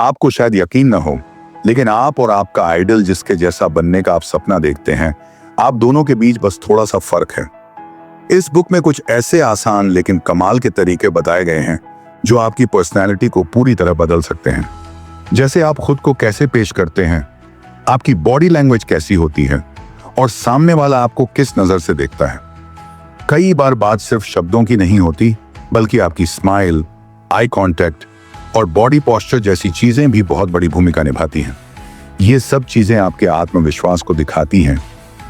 आपको शायद यकीन न हो, लेकिन आप और आपका आइडल जिसके जैसा बनने का आप सपना देखते हैं, आप दोनों के बीच बस थोड़ा सा फर्क है। इस बुक में कुछ ऐसे आसान लेकिन कमाल के तरीके बताए गए हैं जो आपकी पर्सनैलिटी को पूरी तरह बदल सकते हैं। जैसे आप खुद को कैसे पेश करते हैं, आपकी बॉडी लैंग्वेज कैसी होती है और सामने वाला आपको किस नजर से देखता है। कई बार बात सिर्फ शब्दों की नहीं होती, बल्कि आपकी स्माइल, आई कांटेक्ट और बॉडी पोस्चर जैसी चीजें भी बहुत बड़ी भूमिका निभाती हैं। ये सब चीजें आपके आत्मविश्वास को दिखाती हैं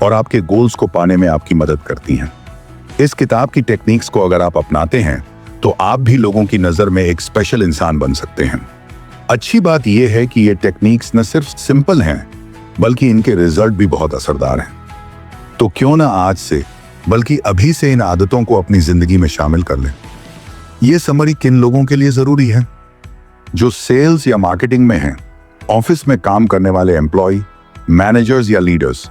और आपके गोल्स को पाने में आपकी मदद करती हैं। इस किताब की टेक्निक्स को अगर आप अपनाते हैं तो आप भी लोगों की नजर में एक स्पेशल इंसान बन सकते हैं। अच्छी बात यह है कि ये टेक्निक्स न सिर्फ सिंपल हैं, बल्कि इनके रिजल्ट भी बहुत असरदार हैं। तो क्यों ना आज से, बल्कि अभी से इन आदतों को अपनी जिंदगी में शामिल कर लें। ये समरी किन लोगों के लिए जरूरी है? जो सेल्स या मार्केटिंग में हैं, ऑफिस में काम करने वाले एम्प्लॉय, मैनेजर्स या लीडर्स,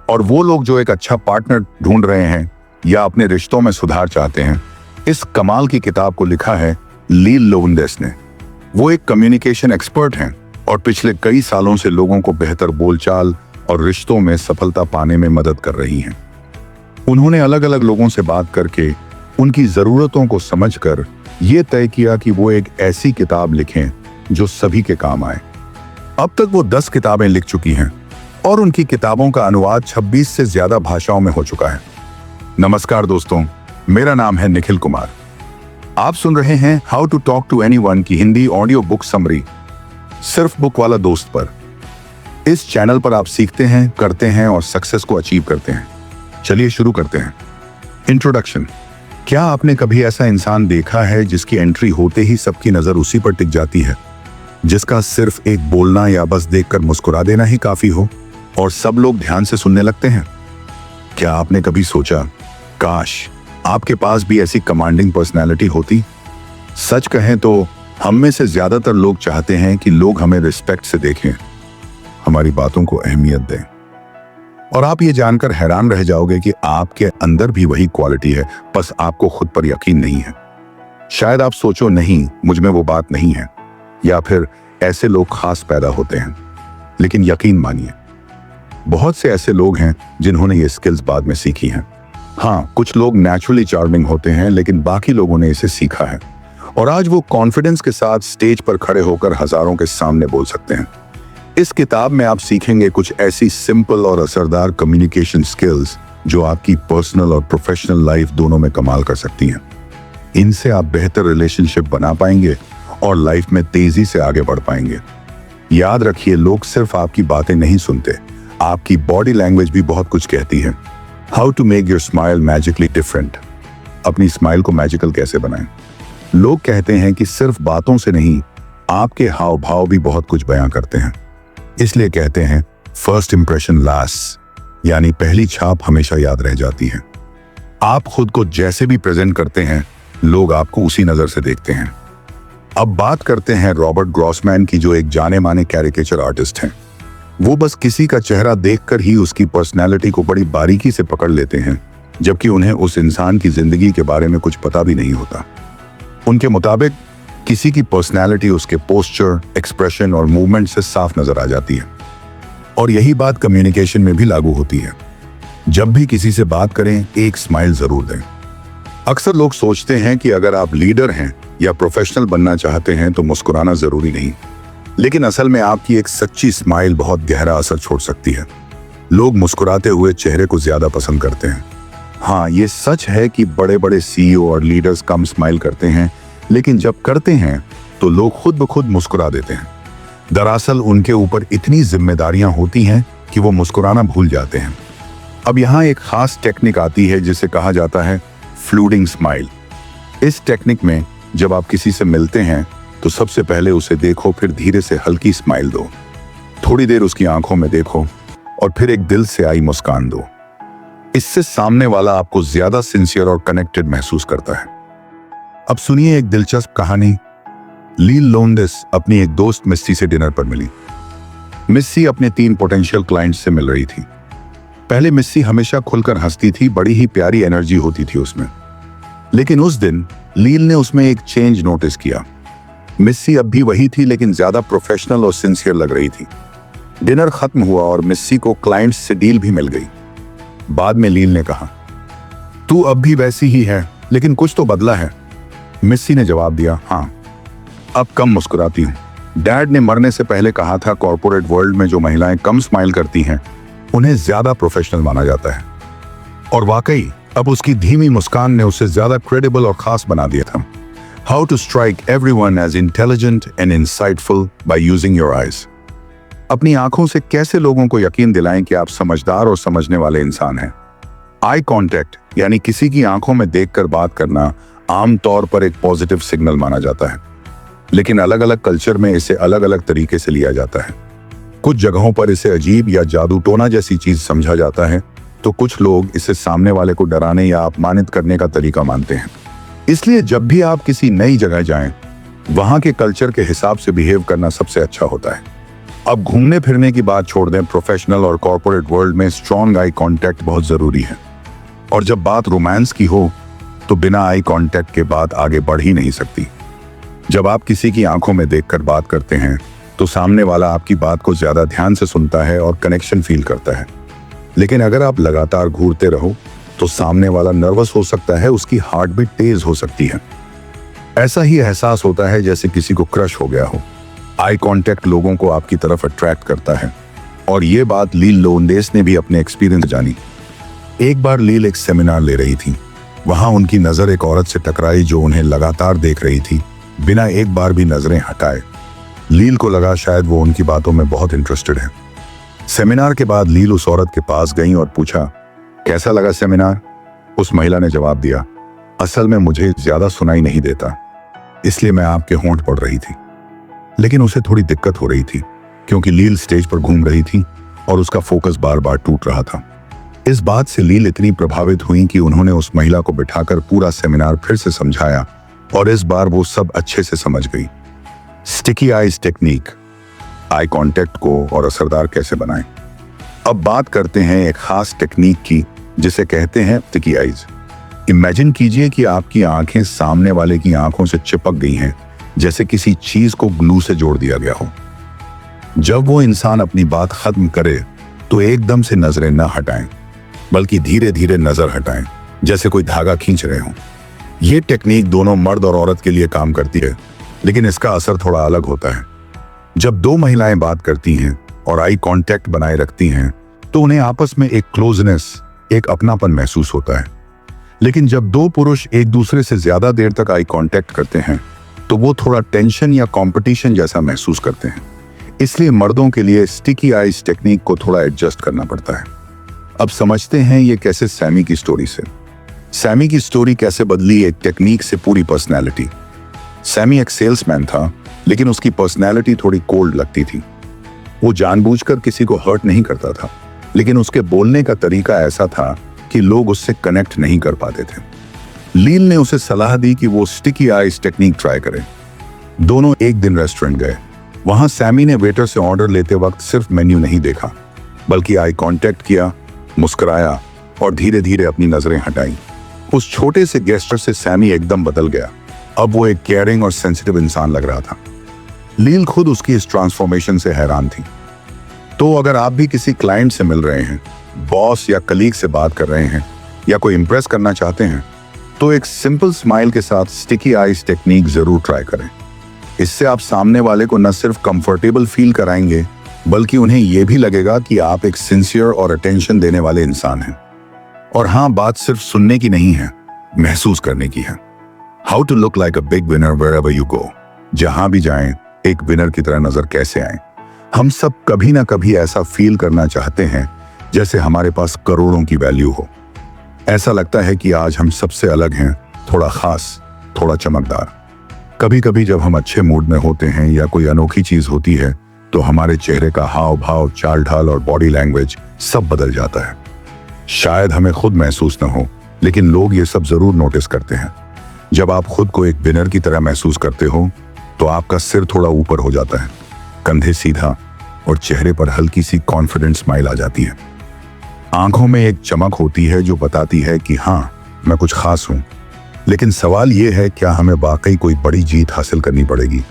और वो लोग जो एक अच्छा पार्टनर ढूंढ रहे हैं या अपने रिश्तों में सुधार चाहते हैं। इस कमाल की किताब को लिखा है लील लोवेंडेस ने। वो एक कम्युनिकेशन एक्सपर्ट हैं और पिछले कई सालों से लोगों को बेहतर बोलचाल और रिश्तों में सफलता पाने में मदद कर रही हैं। उन्होंने अलग अलग लोगों से बात करके उनकी जरूरतों को समझकर ये तय किया कि वो एक ऐसी किताब लिखें जो सभी के काम आए। अब तक वो 10 किताबें लिख चुकी हैं और उनकी किताबों का अनुवाद 26 से ज्यादा भाषाओं में हो चुका है। नमस्कार दोस्तों, मेरा नाम है निखिल कुमार। आप सुन रहे हैं how to talk to anyone की हिंदी ऑडियो बुक समरी, सिर्फ बुक वाला दोस्त पर। इस चैनल पर आप सीखते हैं, करते हैं और सक्सेस को अचीव करते हैं। चलिए शुरू करते हैं। इंट्रोडक्शन। क्या आपने कभी ऐसा इंसान देखा है जिसकी एंट्री होते ही सबकी नजर उसी पर टिक जाती है, जिसका सिर्फ एक बोलना या बस देखकर मुस्कुरा देना ही काफी हो और सब लोग ध्यान से सुनने लगते हैं? क्या आपने कभी सोचा, काश आपके पास भी ऐसी कमांडिंग पर्सनैलिटी होती? सच कहें तो हम में से ज्यादातर लोग चाहते हैं कि लोग हमें रिस्पेक्ट से देखें, हमारी बातों को अहमियत दें। और आप ये जानकर हैरान रह जाओगे कि आपके अंदर भी वही क्वालिटी है, बस आपको खुद पर यकीन नहीं है। शायद आप सोचो, नहीं, मुझ में वो बात नहीं है, या फिर ऐसे लोग खास पैदा होते हैं। लेकिन यकीन मानिए, बहुत से ऐसे लोग हैं जिन्होंने ये स्किल्स बाद में सीखी हैं। हाँ, कुछ लोग नेचुरली चार्मिंग होते हैं, लेकिन बाकी लोगों ने इसे सीखा है और आज वो कॉन्फिडेंस के साथ स्टेज पर खड़े होकर हजारों के सामने बोल सकते हैं। इस किताब में आप सीखेंगे कुछ ऐसी सिंपल और असरदार कम्युनिकेशन स्किल्स जो आपकी पर्सनल और प्रोफेशनल लाइफ दोनों में कमाल कर सकती हैं। इनसे आप बेहतर रिलेशनशिप बना पाएंगे और लाइफ में तेजी से आगे बढ़ पाएंगे। याद रखिए, लोग सिर्फ आपकी बातें नहीं सुनते, आपकी बॉडी लैंग्वेज भी बहुत कुछ कहती है। How to make your smile magically different. अपनी स्माइल को मैजिकल कैसे बनाएं? लोग कहते हैं कि सिर्फ बातों से नहीं, आपके हाव भाव भी बहुत कुछ बयां करते हैं। इसलिए कहते हैं फर्स्ट इंप्रेशन लास्ट, यानी पहली छाप हमेशा याद रह जाती है। आप खुद को जैसे भी प्रेजेंट करते हैं, लोग आपको उसी नजर से देखते हैं। अब बात करते हैं रॉबर्ट ग्रॉसमैन की, जो एक जाने माने कैरिकेचर आर्टिस्ट हैं। वो बस किसी का चेहरा देखकर ही उसकी पर्सनैलिटी को बड़ी बारीकी से पकड़ लेते हैं, जबकि उन्हें उस इंसान की जिंदगी के बारे में कुछ पता भी नहीं होता। उनके मुताबिक किसी की पर्सनैलिटी उसके पोस्चर, एक्सप्रेशन और मूवमेंट से साफ नजर आ जाती है। और यही बात कम्युनिकेशन में भी लागू होती है। जब भी किसी से बात करें, एक स्माइल जरूर दें। अक्सर लोग सोचते हैं कि अगर आप लीडर हैं या प्रोफेशनल बनना चाहते हैं तो मुस्कुराना जरूरी नहीं, लेकिन असल में आपकी एक सच्ची स्माइल बहुत गहरा असर छोड़ सकती है। लोग मुस्कुराते हुए चेहरे को ज्यादा पसंद करते हैं। हाँ, ये सच है कि बड़े बड़े सीईओ और लीडर्स कम स्माइल करते हैं, लेकिन जब करते हैं तो लोग खुद ब खुद मुस्कुरा देते हैं। दरअसल उनके ऊपर इतनी जिम्मेदारियां होती हैं कि वो मुस्कुराना भूल जाते हैं। अब यहाँ एक खास टेक्निक आती है जिसे कहा जाता है फ्लूडिंग स्माइल। इस टेक्निक में जब आप किसी से मिलते हैं तो सबसे पहले उसे देखो, फिर धीरे से हल्की स्माइल दो। थोड़ी देर उसकी आंखों में देखो और फिर एक दिल से आई मुस्कान दो। इससे सामने वाला आपको ज्यादा सिंसियर और कनेक्टेड महसूस करता है। अब सुनिए एक दिलचस्प कहानी। लील लोवेंडेस अपनी एक दोस्त मिस्सी से डिनर पर मिली। मिस्सी अपने 3 पोटेंशियल क्लाइंट्स से मिल रही थी। पहले मिस्सी हमेशा खुलकर हंसती थी, बड़ी ही प्यारी एनर्जी होती थी उसमें। लेकिन उस दिन लील ने उसमें एक चेंज नोटिस किया। मिस्सी अब भी वही थी, लेकिन ज्यादा प्रोफेशनल और सिंसियर लग रही थी। डिनर खत्म हुआ और मिस्सी को क्लाइंट्स से डील भी मिल गई। बाद में लील ने कहा, तू अब भी वैसी ही है, लेकिन कुछ तो बदला है। मिस्सी ने जवाब दिया, हाँ, अब कम मुस्कुराती हूँ। डैड ने मरने से पहले कहा था, कॉर्पोरेट वर्ल्ड में जो महिलाएं कम स्माइल करती हैं उन्हें ज्यादा प्रोफेशनल माना जाता है। और वाकई अब उसकी धीमी मुस्कान ने उसे ज्यादा क्रेडिबल और खास बना दिया था। How to strike everyone as intelligent and insightful by using your eyes. अपनी आंखों से कैसे लोगों को यकीन दिलाएं कि आप समझदार और समझने वाले इंसान हैं। आई कांटेक्ट यानी किसी की आंखों में देखकर बात करना आमतौर पर एक पॉजिटिव सिग्नल माना जाता है, लेकिन अलग अलग कल्चर में इसे अलग अलग तरीके से लिया जाता है। कुछ जगहों पर इसे अजीब या जादू टोना जैसी चीज समझा जाता है, तो कुछ लोग इसे सामने वाले को डराने या अपमानित करने का तरीका मानते हैं। इसलिए जब भी आप किसी नई जगह जाएं, वहां के कल्चर के हिसाब से बिहेव करना सबसे अच्छा होता है। अब घूमने फिरने की बात छोड़ दें, प्रोफेशनल और कॉर्पोरेट वर्ल्ड में स्ट्रॉन्ग आई कांटेक्ट बहुत जरूरी है। और जब बात रोमांस की हो तो बिना आई कांटेक्ट के बात आगे बढ़ ही नहीं सकती। जब आप किसी की आंखों में देखकर बात करते हैं तो सामने वाला आपकी बात को ज्यादा ध्यान से सुनता है और कनेक्शन फील करता है। लेकिन अगर आप लगातार घूरते रहो तो सामने वाला नर्वस हो सकता है, उसकी हार्ट बीट तेज हो सकती है। ऐसा ही एहसास होता है जैसे किसी को क्रश हो गया हो। आई कांटेक्ट लोगों को आपकी तरफ अट्रैक्ट करता है, और ये बात लील लोंडेस ने भी अपने एक्सपीरियंस जानी। एक बार लील एक सेमिनार ले रही थी। वहां उनकी नजर एक औरत से टकराई जो उन्हें लगातार देख रही थी, बिना एक बार भी नजरें हटाए। लील को लगा शायद वो उनकी बातों में बहुत इंटरेस्टेड है। सेमिनार के बाद लील उस औरत के पास गई और पूछा, कैसा लगा सेमिनार? उस महिला ने जवाब दिया, असल में मुझे ज्यादा सुनाई नहीं देता, इसलिए मैं आपके होंठ पड़ रही थी। लेकिन उसे थोड़ी दिक्कत हो रही थी क्योंकि लील स्टेज पर घूम रही थी और उसका फोकस बार बार टूट रहा था। इस बात से लील इतनी प्रभावित हुई कि उन्होंने उस महिला को बिठाकर पूरा सेमिनार फिर से समझाया, और इस बार वो सब अच्छे से समझ गई। Sticky eyes technique, eye contact को और असरदार कैसे बनाएं। अब बात करते हैं एक खास टेक्निक की जिसे कहते हैं स्टिकी आईज। इमेजिन कीजिए कि आपकी आंखें सामने वाले की आंखों से चिपक गई हैं, जैसे किसी चीज को ग्लू से जोड़ दिया गया हो। जब वो इंसान अपनी बात खत्म करे तो एकदम से नजरें न हटाएं, बल्कि धीरे धीरे नजर हटाएं, जैसे कोई धागा खींच रहे हो। ये टेक्निक दोनों मर्द और औरत के लिए काम करती है, लेकिन इसका असर थोड़ा अलग होता है। जब दो महिलाएं बात करती हैं और आई कांटेक्ट बनाए रखती हैं तो उन्हें आपस में एक क्लोजनेस, एक अपनापन महसूस होता है। लेकिन जब दो पुरुष एक दूसरे से ज्यादा देर तक आई कांटेक्ट करते हैं तो वो थोड़ा टेंशन या कंपटीशन जैसा महसूस करते हैं। इसलिए मर्दों के लिए स्टिकी आईज टेक्निक को थोड़ा एडजस्ट करना पड़ता है। अब समझते हैं ये कैसे सैमी की स्टोरी से। सैमी की स्टोरी कैसे बदली एक टेक्निक से पूरी पर्सनैलिटी। सैमी एक सेल्समैन था, लेकिन उसकी पर्सनैलिटी थोड़ी कोल्ड लगती थी। वो जानबूझकर किसी को हर्ट नहीं करता था, लेकिन उसके बोलने का तरीका ऐसा था कि लोग उससे कनेक्ट नहीं कर पाते थे। लील ने उसे सलाह दी कि वो स्टिकी आईज टेक्निक ट्राई करे। दोनों एक दिन रेस्टोरेंट गए। वहां सैमी ने वेटर से ऑर्डर लेते वक्त सिर्फ मेन्यू नहीं देखा, बल्कि आई कांटेक्ट किया, मुस्कुराया और धीरे धीरे अपनी नजरें हटाई। उस छोटे से गेस्टर से सैमी एकदम बदल गया। अब वो एक केयरिंग और सेंसिटिव इंसान लग रहा था। लील खुद उसकी इस ट्रांसफॉर्मेशन से हैरान थी। तो अगर आप भी किसी क्लाइंट से मिल रहे हैं, बॉस या कलीग से बात कर रहे हैं, या कोई इंप्रेस करना चाहते हैं, तो एक सिंपल स्माइल के साथ स्टिकी आईज टेक्निक जरूर ट्राई करें। इससे आप सामने वाले को न सिर्फ कंफर्टेबल फील कराएंगे, बल्कि उन्हें यह भी लगेगा कि आप एक सिंसियर और अटेंशन देने वाले इंसान हैं। और हाँ, बात सिर्फ सुनने की नहीं है, महसूस करने की है। How to look like a big winner wherever you go. जहां भी जाएं, एक विनर की तरह नजर कैसे आए। हम सब कभी ना कभी ऐसा फील करना चाहते हैं जैसे हमारे पास करोड़ों की वैल्यू हो। ऐसा लगता है कि आज हम सबसे अलग हैं, थोड़ा खास, थोड़ा चमकदार। कभी कभी जब हम अच्छे मूड में होते हैं या कोई अनोखी चीज होती है तो हमारे चेहरे का हाव भाव, चाल ढाल और बॉडी लैंग्वेज सब बदल जाता है। शायद हमें खुद महसूस न हो, लेकिन लोग ये सब जरूर नोटिस करते हैं। जब आप खुद को एक विनर की तरह महसूस करते हो तो आपका सिर थोड़ा ऊपर हो जाता है, कंधे सीधा और चेहरे पर हल्की सी कॉन्फिडेंट स्माइल आ जाती है। आंखों में एक चमक होती है जो बताती है कि हाँ, मैं कुछ खास हूं। लेकिन सवाल यह है, क्या हमें वाकई कोई बड़ी जीत हासिल करनी पड़ेगी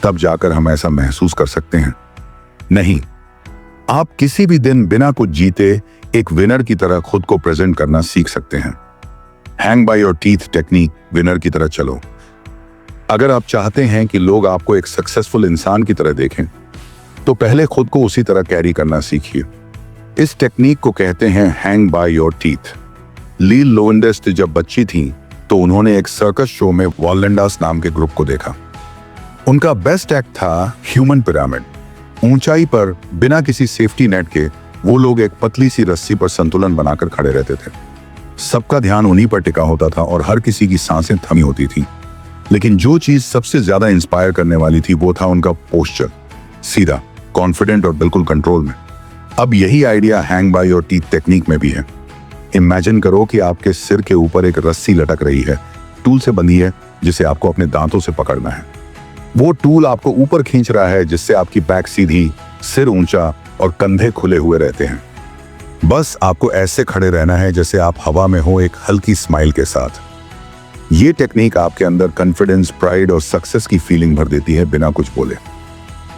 तब जाकर हम ऐसा महसूस कर सकते हैं। नहीं, आप किसी भी दिन बिना कुछ जीते एक विनर की तरह खुद को प्रेजेंट करना सीख सकते हैं। Hang by your teeth technique, winner की तरह चलो। अगर आप चाहते हैं कि लोग आपको एक सक्सेसफुल इंसान की तरह देखें, तो पहले खुद को उसी तरह कैरी करना सीखिए। इस टेक्निक को कहते हैं हैंग बाय योर टीथ। लील लोवेंडेस्ट जब बच्ची थी तो उन्होंने एक सर्कस शो में वॉलंडास नाम के ग्रुप को देखा। उनका बेस्ट एक्ट था ह्यूमन पिरामिड। ऊंचाई पर बिना किसी सेफ्टी नेट के वो लोग एक पतली सी रस्सी पर संतुलन बनाकर खड़े रहते थे। सबका ध्यान उन्हीं पर टिका होता था और हर किसी की सांसें थमी होती थी। लेकिन जो चीज सबसे ज्यादा इंस्पायर करने वाली थी वो था उनका पोस्चर, सीधा, कॉन्फिडेंट और बिल्कुल कंट्रोल में। अब यही idea hang by your teeth technique में भी है। इमेजिन करो कि आपके सिर के ऊपर एक रस्सी लटक रही है, टूल से बंधी है, जिसे आपको अपने दांतों से पकड़ना है। वो टूल आपको ऊपर खींच रहा है, जिससे आपकी बैक सीधी, सिर ऊंचा और कंधे खुले हुए रहते हैं। बस आपको ऐसे खड़े रहना है जैसे आप हवा में हो, एक हल्की स्माइल के साथ। ये टेक्निक आपके अंदर कॉन्फिडेंस, प्राइड और सक्सेस की फीलिंग भर देती है बिना कुछ बोले।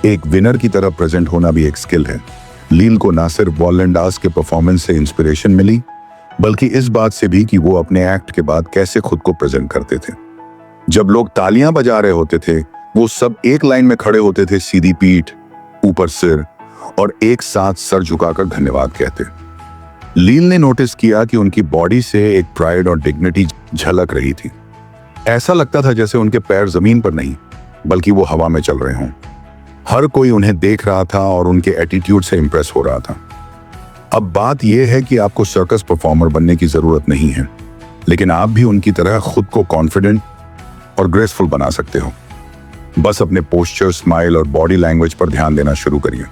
एक विनर की तरह प्रेजेंट होना भी एक स्किल है। लील को ना सिर्फ वॉलंडास के परफॉर्मेंस से इंस्पिरेशन मिली, बल्कि इस बात से भी कि वो अपने एक्ट के बाद कैसे खुद को प्रेजेंट करते थे। जब लोग तालियां बजा रहे होते थे, वो सब एक लाइन में खड़े होते थे, सीधी पीठ, ऊपर सिर, और एक साथ सर झुकाकर धन्यवाद कहते। लील ने नोटिस किया कि उनकी बॉडी से एक प्राइड और डिग्निटी झलक रही थी। ऐसा लगता था जैसे उनके पैर जमीन पर नहीं, बल्कि वो हवा में चल रहे हों। हर कोई उन्हें देख रहा था और उनके एटीट्यूड से इंप्रेस हो रहा था। अब बात यह है कि आपको सर्कस परफॉर्मर बनने की जरूरत नहीं है, लेकिन आप भी उनकी तरह खुद को कॉन्फिडेंट और ग्रेसफुल बना सकते हो। बस अपने पोस्चर, स्माइल और बॉडी लैंग्वेज पर ध्यान देना शुरू करिए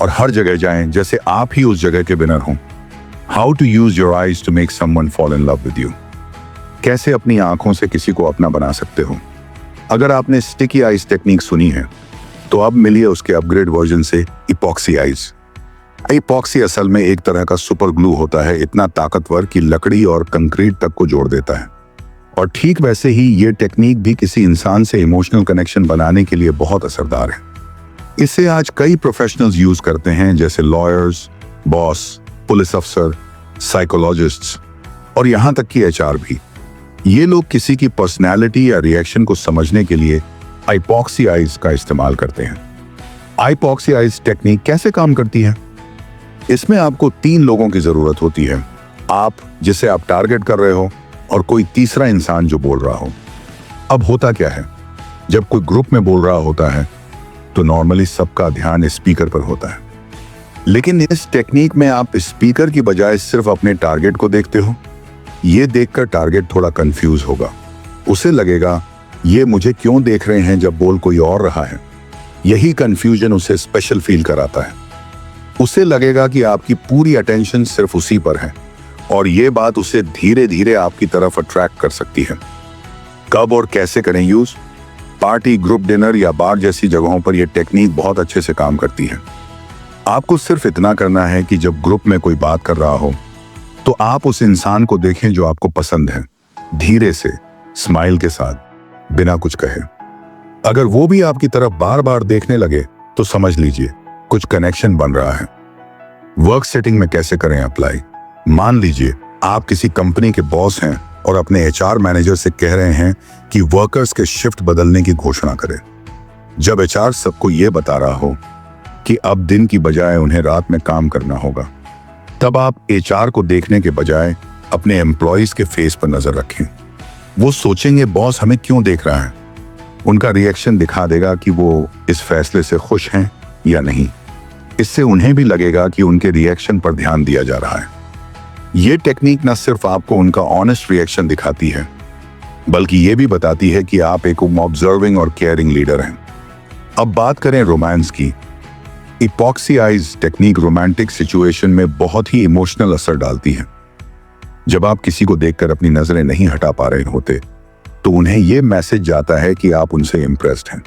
और हर जगह जाएं जैसे आप ही उस जगह के विनर हों। How to use your eyes to make someone fall in love with you. कैसे अपनी आंखों से किसी को अपना बना सकते हो। अगर आपने स्टिकी आइज टेक्निक सुनी है, तो अब मिलिए उसके अपग्रेड वर्जन से, इपॉक्सी आइज। इपॉक्सी असल में एक तरह का सुपर ग्लू होता है, इतना ताकतवर कि लकड़ी और कंक्रीट तक को जोड़ देता है। और ठीक वैसे ही ये टेक्निक भी किसी इंसान से इमोशनल कनेक्शन बनाने के लिए बहुत असरदार है। इसे आज कई प्रोफेशनल्स यूज करते हैं, जैसे लॉयर्स, बॉस, पुलिस अफसर, साइकोलॉजिस्ट्स और यहाँ तक कि एचआर भी। ये लोग किसी की पर्सनैलिटी या रिएक्शन को समझने के लिए आइपॉक्सी आइज का इस्तेमाल करते हैं। आइपॉक्सी आइज टेक्निक कैसे काम करती है? इसमें आपको 3 लोगों की जरूरत होती है। आप, जिसे आप टारगेट कर रहे हो, और कोई तीसरा इंसान जो बोल रहा हो। अब होता क्या है, जब कोई ग्रुप में बोल रहा होता है तो नॉर्मली सबका ध्यान स्पीकर पर होता है। लेकिन इस टेक्निक में आप स्पीकर की बजाय सिर्फ अपने टारगेट को देखते हो। ये देखकर टारगेट थोड़ा कंफ्यूज होगा। उसे लगेगा ये मुझे क्यों देख रहे हैं जब बोल कोई और रहा है। यही कंफ्यूजन उसे स्पेशल फील कराता है। उसे लगेगा कि आपकी पूरी अटेंशन सिर्फ उसी पर है और ये बात उसे धीरे धीरे आपकी तरफ अट्रैक्ट कर सकती है। कब और कैसे करें यूज? पार्टी, ग्रुप डिनर या बार जैसी जगहों पर यह टेक्निक बहुत अच्छे से काम करती है। आपको सिर्फ इतना करना है कि जब ग्रुप में कोई बात कर रहा हो तो आप उस इंसान को देखें जो आपको पसंद है, धीरे से, स्माइल के साथ, बिना कुछ कहे। अगर वो भी आपकी तरफ बार बार देखने लगे तो समझ लीजिए कुछ कनेक्शन बन रहा है। वर्क सेटिंग में कैसे करें अप्लाई? मान लीजिए आप किसी कंपनी के बॉस हैं और अपने एचआर मैनेजर से कह रहे हैं कि वर्कर्स के शिफ्ट बदलने की घोषणा करें। जब एचआर सबको ये बता रहा हो कि अब दिन की बजाय उन्हें रात में काम करना होगा, तब आप एचआर को देखने के बजाय अपने एम्प्लॉइज के फेस पर नजर रखें। वो सोचेंगे बॉस हमें क्यों देख रहा है। उनका रिएक्शन दिखा देगा कि वो इस फैसले से खुश हैं या नहीं। इससे उन्हें भी लगेगा कि उनके रिएक्शन पर ध्यान दिया जा रहा है। ये टेक्निक न सिर्फ आपको उनका ऑनेस्ट रिएक्शन दिखाती है, बल्कि ये भी बताती है कि आप एक ऑब्जर्विंग और केयरिंग लीडर हैं। अब बात करें रोमांस की। Epoxy eyes technique romantic situation में बहुत ही इमोशनल असर डालती है। जब आप किसी को देखकर अपनी नजरें नहीं हटा पा रहे होते, तो उन्हें यह मैसेज जाता है कि आप उनसे इम्प्रेस्ड हैं।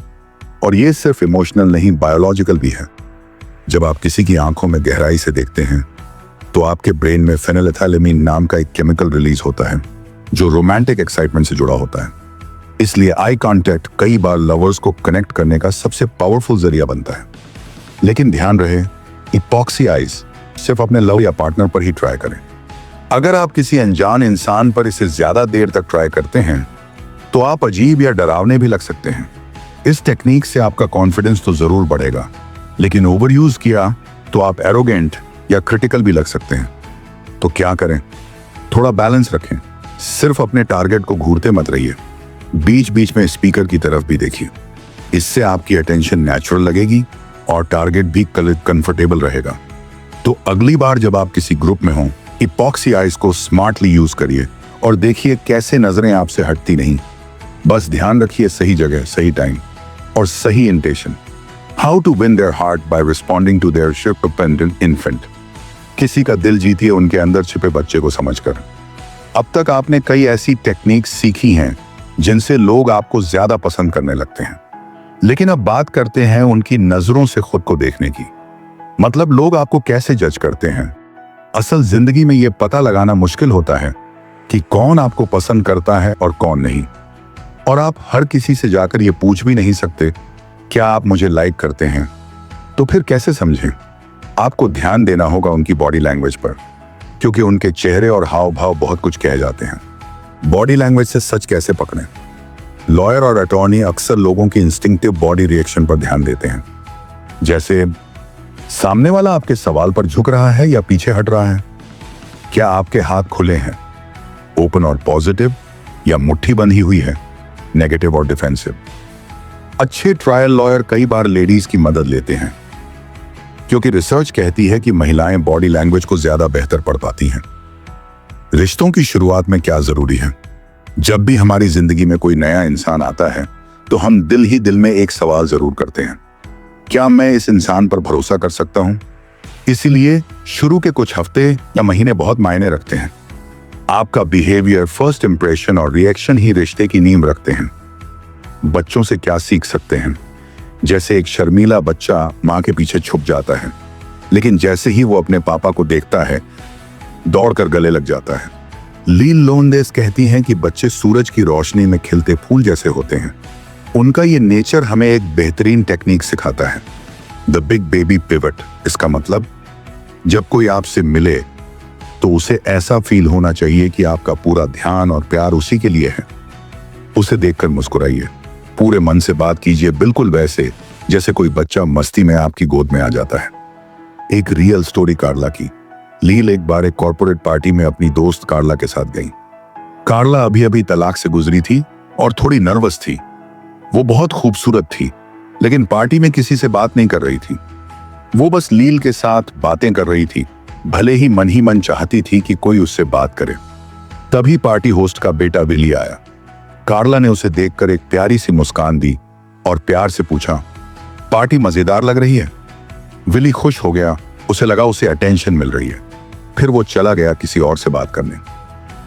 और ये सिर्फ इमोशनल नहीं, बायोलॉजिकल भी है। जब आप किसी की आंखों में गहराई से देखते हैं, तो आपके ब्रेन में फेनिलएथाइलामाइन नाम का एक केमिकल रिलीज होता है, जो रोमांटिक एक्साइटमेंट से जुड़ा होता है। इसलिए आई कांटेक्ट कई बार लवर्स को कनेक्ट करने का सबसे पावरफुल जरिया बनता है। लेकिन ध्यान रहे, इपॉक्सी आइज सिर्फ अपने लव या पार्टनर पर ही ट्राई करें। अगर आप किसी अनजान इंसान पर इसे ज्यादा देर तक ट्राई करते हैं तो आप अजीब या डरावने भी लग सकते हैं। इस टेक्निक से आपका कॉन्फिडेंस तो जरूर बढ़ेगा, लेकिन ओवर यूज किया तो आप एरोगेंट या क्रिटिकल भी लग सकते हैं। तो क्या करें? थोड़ा बैलेंस रखें। सिर्फ अपने टारगेट को घूरते मत रहिए, बीच बीच में स्पीकर की तरफ भी देखिए। इससे आपकी अटेंशन नेचुरल लगेगी और टारगेट भी कंफर्टेबल रहेगा। तो अगली बार जब आप किसी ग्रुप में हों, इपॉक्सी आइज को स्मार्टली यूज करिए और देखिए कैसे नजरें आपसे हटती नहीं। बस ध्यान रखिए सही जगह, सही टाइम और सही intention. How to win their heart by responding to their ship dependent infant. किसी का दिल जीतिए उनके अंदर छिपे बच्चे को समझकर। अब तक आपने कई ऐसी टेक्निक सीखी हैं जिनसे लोग आपको ज्यादा पसंद करने लगते हैं, लेकिन अब बात करते हैं उनकी नजरों से खुद को देखने की। मतलब लोग आपको कैसे जज करते हैं। असल जिंदगी में यह पता लगाना मुश्किल होता है कि कौन आपको पसंद करता है और कौन नहीं। और आप हर किसी से जाकर यह पूछ भी नहीं सकते क्या आप मुझे लाइक करते हैं। तो फिर कैसे समझें? आपको ध्यान देना होगा उनकी बॉडी लैंग्वेज पर, क्योंकि उनके चेहरे और हाव भाव बहुत कुछ कह जाते हैं। बॉडी लैंग्वेज से सच कैसे पकड़ें? लॉयर और अटॉर्नी अक्सर लोगों की इंस्टिंक्टिव बॉडी रिएक्शन पर ध्यान देते हैं, जैसे सामने वाला आपके सवाल पर झुक रहा है या पीछे हट रहा है। क्या आपके हाथ खुले हैं, ओपन और पॉजिटिव, या मुट्ठी बंधी हुई है, नेगेटिव और डिफेंसिव। अच्छे ट्रायल लॉयर कई बार लेडीज की मदद लेते हैं, क्योंकि रिसर्च कहती है कि महिलाएं बॉडी लैंग्वेज को ज्यादा बेहतर पढ़ पाती हैं। रिश्तों की शुरुआत में क्या जरूरी है? जब भी हमारी जिंदगी में कोई नया इंसान आता है तो हम दिल ही दिल में एक सवाल जरूर करते हैं, क्या मैं इस इंसान पर भरोसा कर सकता हूं? इसीलिए शुरू के कुछ हफ्ते या महीने बहुत मायने रखते हैं। आपका बिहेवियर, फर्स्ट इंप्रेशन और रिएक्शन ही रिश्ते की नींव रखते हैं। बच्चों से क्या सीख सकते हैं? जैसे एक शर्मीला बच्चा मां के पीछे छुप जाता है, लेकिन जैसे ही वो अपने पापा को देखता है दौड़कर गले लग जाता है। लील लोनदेस कहती हैं कि बच्चे सूरज की रोशनी में खिलते फूल जैसे होते हैं। उनका ये नेचर हमें एक बेहतरीन टेक्निक सिखाता है, द बिग बेबी पिवट। इसका मतलब जब कोई आपसे मिले तो उसे ऐसा फील होना चाहिए कि आपका पूरा ध्यान और प्यार उसी के लिए है। उसे देखकर मुस्कुराइए, पूरे मन से बात कीजिए, बिल्कुल वैसे जैसे कोई बच्चा मस्ती में आपकी गोद में आ जाता है। एक रियल स्टोरी कार्ला की। लील एक बार एक कॉर्पोरेट पार्टी में अपनी दोस्त कार्ला के साथ गई। कार्ला अभी अभी तलाक से गुजरी थी और थोड़ी नर्वस थी। वो बहुत खूबसूरत थी, लेकिन पार्टी में किसी से बात नहीं कर रही थी। वो बस लील के साथ बातें कर रही थी, भले ही मन चाहती थी कि कोई उससे बात करे। तभी पार्टी होस्ट का बेटा विली आया। कार्ला ने उसे देखकर एक प्यारी सी मुस्कान दी और प्यार से पूछा, पार्टी मजेदार लग रही है? विली खुश हो गया, उसे लगा उसे अटेंशन मिल रही है। फिर वो चला गया किसी और से बात करने।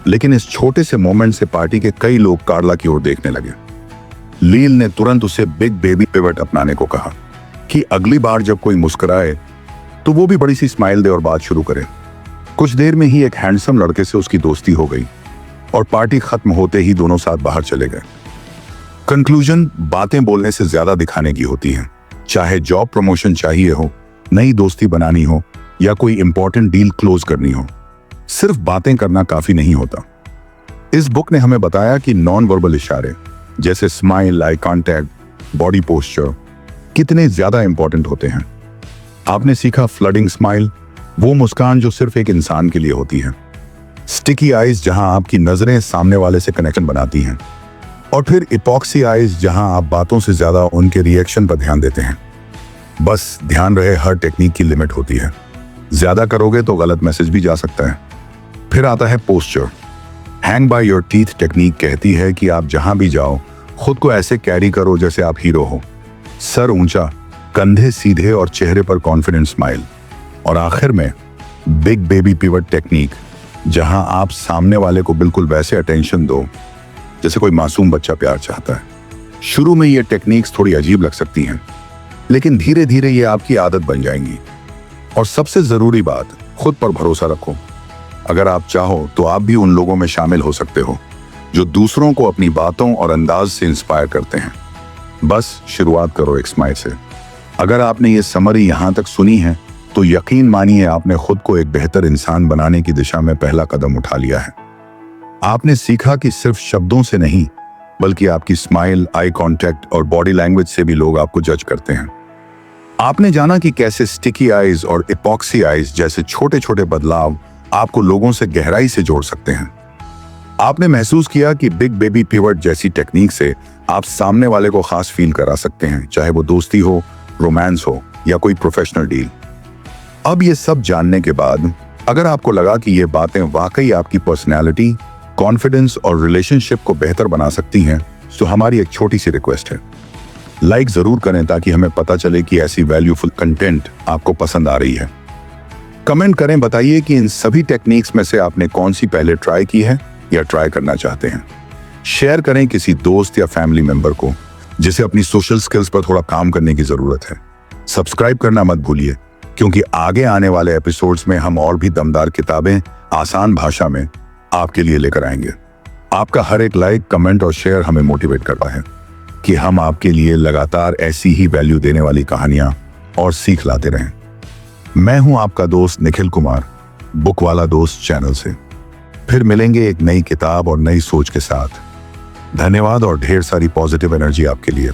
लेकिन इस छोटे से मोमेंट से पार्टी के कई लोग कार्ला की ओर देखने लगे। लील ने तुरंत उसे बिग बेबी पिवट अपनाने को कहा कि अगली बार जब कोई मुस्कुराए तो वो भी बड़ी सी स्माइल दे और बात शुरू करे। कुछ देर में ही एक हैंडसम लड़के से उसकी दोस्ती हो गई और पार्टी खत्म होते ही दोनों साथ बाहर चले गए। कंक्लूजन, बातें बोलने से ज्यादा दिखाने की होती हैं। चाहे जॉब प्रमोशन चाहिए हो, नई दोस्ती बनानी हो या कोई इंपॉर्टेंट डील क्लोज करनी हो, सिर्फ बातें करना काफी नहीं होता। इस बुक ने हमें बताया कि नॉन वर्बल इशारे जैसे smile, eye contact, body posture कितने ज्यादा इंपॉर्टेंट होते हैं। आपने सीखा फ्लडिंग स्माइल, वो मुस्कान जो सिर्फ एक इंसान के लिए होती है। स्टिकी आइज, जहां आपकी नजरें सामने वाले से कनेक्शन बनाती हैं। और फिर इपॉक्सी आइज, जहां आप बातों से ज्यादा उनके रिएक्शन पर ध्यान देते हैं। बस ध्यान रहे, हर टेक्निक की लिमिट होती है। ज्यादा करोगे तो गलत मैसेज भी जा सकता है। फिर आता है posture. Hang by your teeth technique कहती है कि आप जहां भी जाओ खुद को ऐसे कैरी करो जैसे आप हीरो हो। सर ऊंचा, कंधे सीधे और चेहरे पर कॉन्फिडेंट स्माइल। और आखिर में बिग बेबी पिवट टेक्निक, जहां आप सामने वाले को बिल्कुल वैसे अटेंशन दो जैसे कोई मासूम बच्चा प्यार चाहता है। शुरू में ये टेक्निक्स थोड़ी अजीब लग सकती हैं, लेकिन धीरे धीरे ये आपकी आदत बन जाएंगी। और सबसे जरूरी बात, खुद पर भरोसा रखो। अगर आप चाहो तो आप भी उन लोगों में शामिल हो सकते हो जो दूसरों को अपनी बातों और अंदाज से इंस्पायर करते हैं। बस शुरुआत करो एक स्माइल से। अगर आपने ये समरी यहाँ तक सुनी है तो यकीन मानिए आपने खुद को एक बेहतर इंसान बनाने की दिशा में पहला कदम उठा लिया है। आपने सीखा कि सिर्फ शब्दों से नहीं बल्कि आपकी स्माइल, आई कांटेक्ट और बॉडी लैंग्वेज से भी लोग आपको जज करते हैं। आपने जाना कि कैसे स्टिकी आईज और इपॉक्सी आईज जैसे छोटे छोटे बदलाव आपको लोगों से गहराई से जोड़ सकते हैं। आपने महसूस किया कि बिग बेबी पिवट जैसी टेक्निक से आप सामने वाले को खास फील करा सकते हैं, चाहे वो दोस्ती हो, रोमांस हो या कोई प्रोफेशनल डील। अब ये सब जानने के बाद अगर आपको लगा कि ये बातें वाकई आपकी पर्सनैलिटी, कॉन्फिडेंस और रिलेशनशिप को बेहतर बना सकती हैं, तो हमारी एक छोटी सी रिक्वेस्ट है, लाइक जरूर करें ताकि हमें पता चले कि ऐसी वैल्यूफुल कंटेंट आपको पसंद आ रही है। कमेंट करें, बताइए कि इन सभी टेक्निक्स में से आपने कौन सी पहले ट्राई की है या ट्राई करना चाहते हैं। शेयर करें किसी दोस्त या फैमिली मेंबर को जिसे अपनी सोशल स्किल्स पर थोड़ा काम करने की जरूरत है। सब्सक्राइब करना मत भूलिए, क्योंकि आगे आने वाले एपिसोड्स में हम और भी दमदार किताबें आसान भाषा में आपके लिए लेकर आएंगे। आपका हर एक लाइक, कमेंट और शेयर हमें मोटिवेट करता है कि हम आपके लिए लगातार ऐसी ही वैल्यू देने वाली कहानियां और सीख लाते रहें। मैं हूं आपका दोस्त निखिल कुमार, बुक वाला दोस्त चैनल से। फिर मिलेंगे एक नई किताब और नई सोच के साथ। धन्यवाद और ढेर सारी पॉजिटिव एनर्जी आपके लिए।